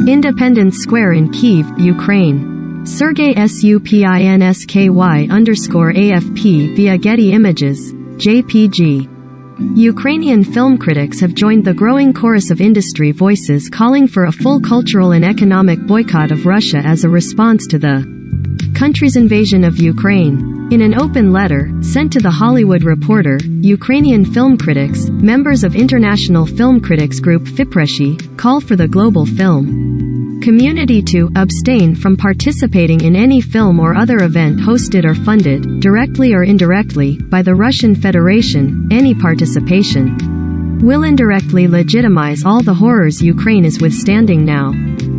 Independence Square in Kyiv, Ukraine. Sergei Supinski_AFP via Getty Images, JPG. Ukrainian film critics have joined the growing chorus of industry voices calling for a full cultural and economic boycott of Russia as a response to the country's invasion of Ukraine. In an open letter, sent to The Hollywood Reporter, Ukrainian film critics, members of international film critics group FIPRESHI, call for the global film community to abstain from participating in any film or other event hosted or funded, directly or indirectly, by the Russian Federation. Any participation will indirectly legitimize all the horrors Ukraine is withstanding now.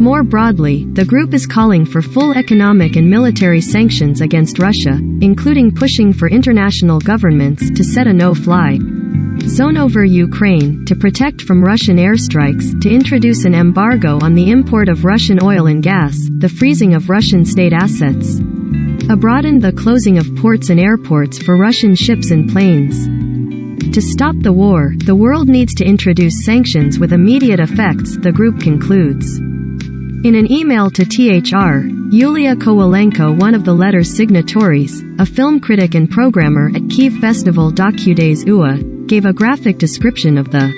More broadly, the group is calling for full economic and military sanctions against Russia, including pushing for international governments to set a no-fly zone over Ukraine, to protect from Russian airstrikes, to introduce an embargo on the import of Russian oil and gas, the freezing of Russian state assets, broaden the closing of ports and airports for Russian ships and planes. To stop the war, the world needs to introduce sanctions with immediate effects, the group concludes. In an email to THR, Yulia Kowalenko, one of the letter's signatories, a film critic and programmer at Kyiv festival Docudays UA, gave a graphic description of the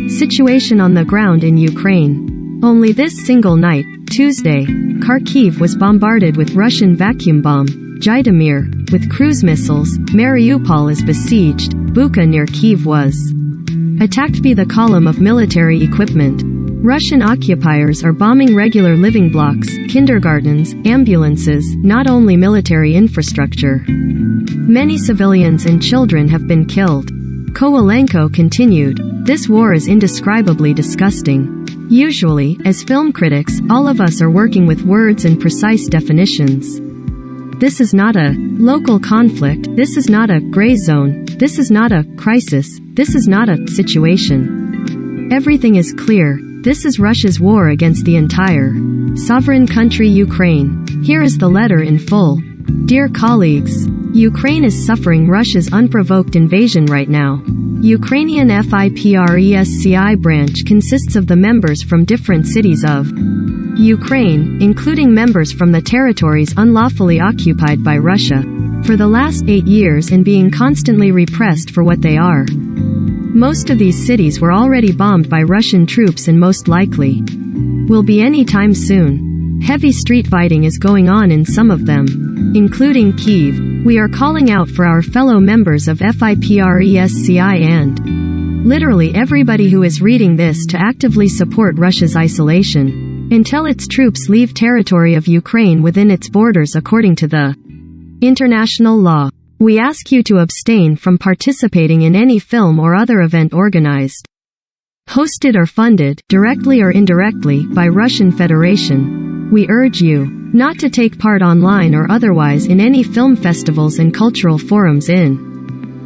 situation on the ground in Ukraine. Only this single night, Tuesday, Kharkiv was bombarded with Russian vacuum bomb, Zhytomyr, with cruise missiles, Mariupol is besieged, Bucha near Kyiv was attacked by the column of military equipment. Russian occupiers are bombing regular living blocks, kindergartens, ambulances, not only military infrastructure. Many civilians and children have been killed. Kowalenko continued, "This war is indescribably disgusting. Usually, as film critics, all of us are working with words and precise definitions. This is not a local conflict, this is not a gray zone, this is not a crisis, this is not a situation. Everything is clear. This is Russia's war against the entire sovereign country Ukraine." Here is the letter in full. Dear colleagues, Ukraine is suffering Russia's unprovoked invasion right now. Ukrainian FIPRESCI branch consists of the members from different cities of Ukraine, including members from the territories unlawfully occupied by Russia, for the last 8 years and being constantly repressed for what they are. Most of these cities were already bombed by Russian troops and most likely will be any time soon. Heavy street fighting is going on in some of them, including Kyiv. We are calling out for our fellow members of FIPRESCI and literally everybody who is reading this to actively support Russia's isolation until its troops leave territory of Ukraine within its borders according to the international law. We ask you to abstain from participating in any film or other event organized, hosted or funded, directly or indirectly, by Russian Federation. We urge you not to take part online or otherwise in any film festivals and cultural forums in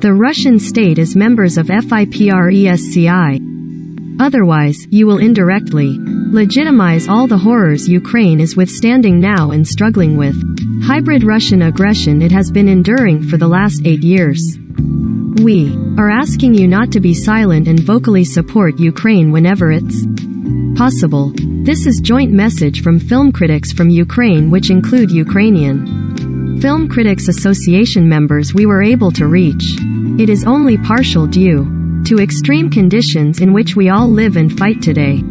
the Russian state as members of FIPRESCI. Otherwise, you will indirectly legitimize all the horrors Ukraine is withstanding now and struggling with. Hybrid Russian aggression it has been enduring for the last 8 years. We are asking you not to be silent and vocally support Ukraine whenever it's possible. This is joint message from film critics from Ukraine, which include Ukrainian Film Critics Association members we were able to reach. It is only partial due to extreme conditions in which we all live and fight today.